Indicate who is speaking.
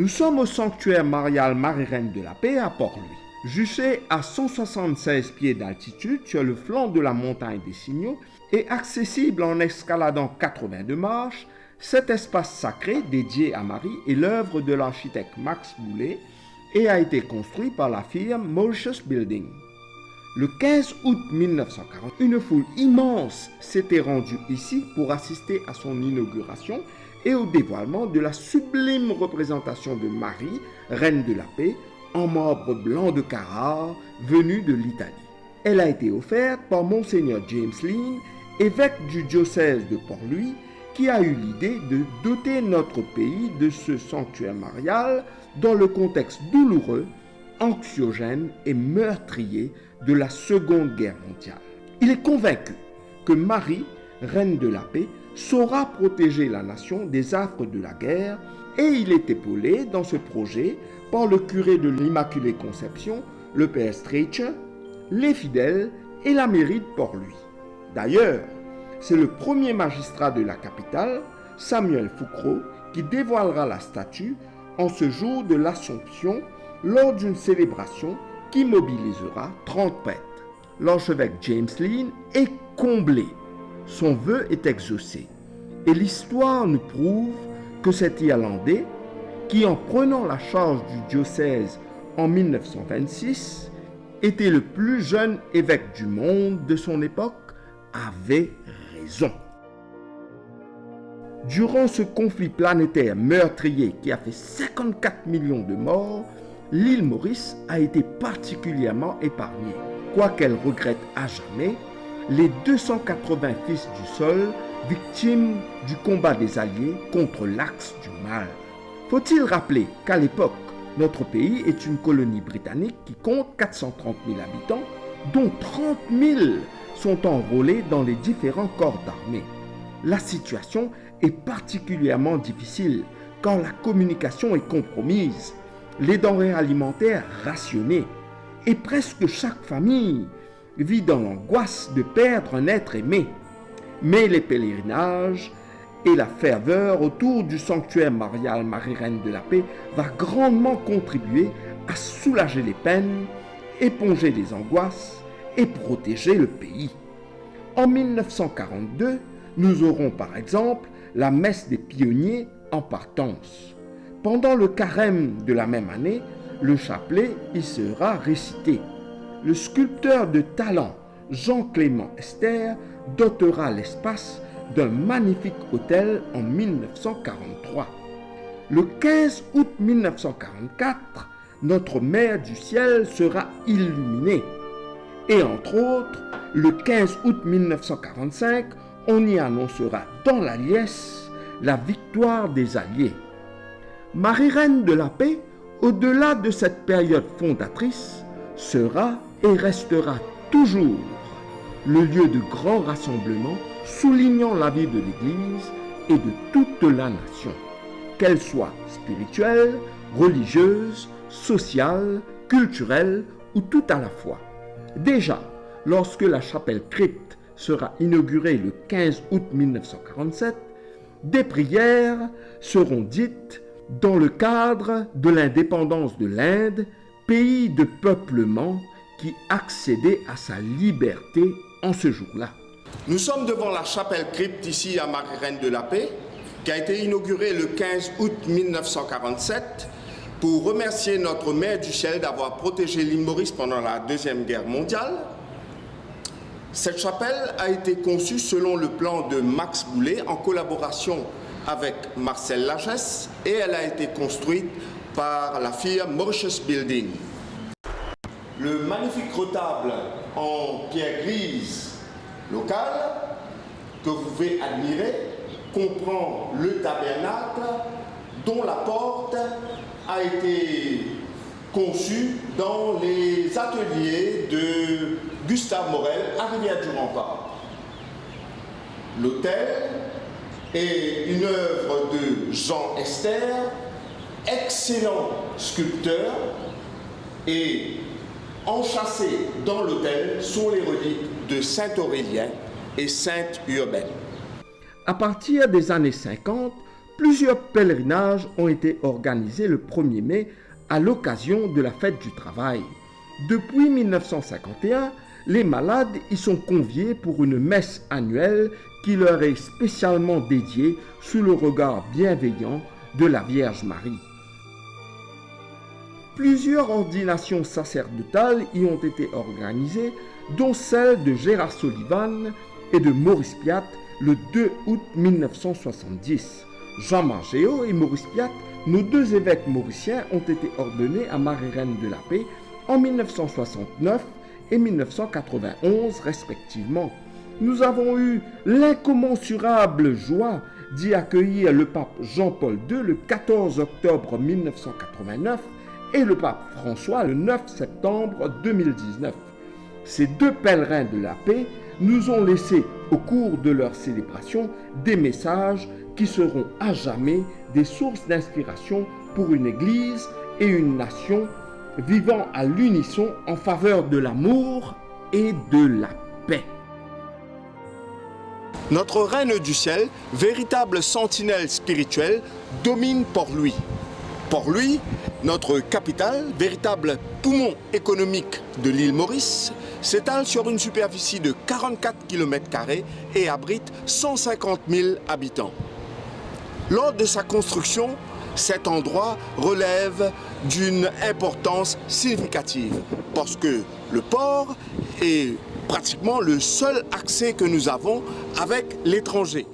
Speaker 1: Nous sommes au sanctuaire marial Marie-Reine de la Paix à Port-Louis. Juché à 176 pieds d'altitude sur le flanc de la montagne des Signaux et accessible en escaladant 82 marches, cet espace sacré dédié à Marie est l'œuvre de l'architecte Max Boulet et a été construit par la firme Mauritius Building. Le 15 août 1940, une foule immense s'était rendue ici pour assister à son inauguration et au dévoilement de la sublime représentation de Marie, Reine de la Paix, en marbre blanc de Carrare, venue de l'Italie. Elle a été offerte par Monseigneur James Lean, évêque du diocèse de Port-Louis, qui a eu l'idée de doter notre pays de ce sanctuaire marial dans le contexte douloureux, anxiogène et meurtrier de la Seconde Guerre mondiale. Il est convaincu que Marie, Reine de la Paix, saura protéger la nation des affres de la guerre et il est épaulé dans ce projet par le curé de l'Immaculée Conception, le père Streicher, les fidèles et la mairie de Port-Louis. D'ailleurs, c'est le premier magistrat de la capitale, Samuel Foucreau, qui dévoilera la statue en ce jour de l'Assomption lors d'une célébration qui mobilisera 30 prêtres. L'archevêque James Lean est comblé. Son vœu est exaucé. Et l'histoire nous prouve que cet Irlandais, qui en prenant la charge du diocèse en 1926, était le plus jeune évêque du monde de son époque, avait raison. Durant ce conflit planétaire meurtrier qui a fait 54 millions de morts, l'île Maurice a été particulièrement épargnée. Quoiqu'elle regrette à jamais les 280 fils du sol victimes du combat des Alliés contre l'axe du mal. Faut-il rappeler qu'à l'époque, notre pays est une colonie britannique qui compte 430 000 habitants, dont 30 000 sont enrôlés dans les différents corps d'armée. La situation est particulièrement difficile quand la communication est compromise, les denrées alimentaires rationnées, et presque chaque famille vit dans l'angoisse de perdre un être aimé. Mais les pèlerinages et la ferveur autour du sanctuaire marial Marie-Reine de la Paix va grandement contribuer à soulager les peines, éponger les angoisses et protéger le pays. En 1942, nous aurons par exemple la messe des pionniers en partance. Pendant le carême de la même année, le chapelet y sera récité. Le sculpteur de talent Jean-Clément Esther dotera l'espace d'un magnifique hôtel en 1943. Le 15 août 1944, notre Mère du Ciel sera illuminée. Et entre autres, le 15 août 1945, on y annoncera dans la liesse la victoire des Alliés. Marie-Reine de la Paix, au-delà de cette période fondatrice, sera et restera toujours le lieu de grand rassemblement soulignant la vie de l'Église et de toute la nation, qu'elle soit spirituelle, religieuse, sociale, culturelle ou tout à la fois. Déjà, lorsque la chapelle crypte sera inaugurée le 15 août 1947, des prières seront dites dans le cadre de l'indépendance de l'Inde, pays de peuplement qui accédait à sa liberté en ce jour-là.
Speaker 2: Nous sommes devant la chapelle crypte ici à Marie-Reine de la Paix, qui a été inaugurée le 15 août 1947 pour remercier notre Mère du Ciel d'avoir protégé l'île Maurice pendant la Deuxième Guerre mondiale. Cette chapelle a été conçue selon le plan de Max Boulet en collaboration avec Marcel Lagesse et elle a été construite par la firme Mauritius Building. Le magnifique retable en pierre grise locale que vous pouvez admirer comprend le tabernacle dont la porte a été conçue dans les ateliers de Gustave Morel à Rivière-du-Rempart. L'autel est une œuvre de Jean Esther, excellent sculpteur, et enchâssés dans l'autel sont les reliques de Saint Aurélien et Sainte Urbaine.
Speaker 1: À partir des années 50, Plusieurs pèlerinages ont été organisés le 1er mai à l'occasion de la fête du travail. Depuis 1951, les malades y sont conviés pour une messe annuelle qui leur est spécialement dédiée sous le regard bienveillant de la Vierge Marie. Plusieurs ordinations sacerdotales y ont été organisées, dont celle de Gérard Sullivan et de Maurice Piat le 2 août 1970. Jean Margéot et Maurice Piat, nos deux évêques mauriciens, ont été ordonnés à Marie-Reine de la Paix en 1969 et 1991 respectivement. Nous avons eu l'incommensurable joie d'y accueillir le pape Jean-Paul II le 14 octobre 1989 et le pape François le 9 septembre 2019. Ces deux pèlerins de la paix nous ont laissé au cours de leur célébration des messages qui seront à jamais des sources d'inspiration pour une Église et une nation vivant à l'unisson en faveur de l'amour et de la paix.
Speaker 2: Notre Reine du Ciel, véritable sentinelle spirituelle, domine Port-Louis. Port-Louis, notre capitale, véritable poumon économique de l'île Maurice, s'étale sur une superficie de 44 km² et abrite 150 000 habitants. Lors de sa construction, cet endroit relève d'une importance significative parce que le port est pratiquement le seul accès que nous avons avec l'étranger.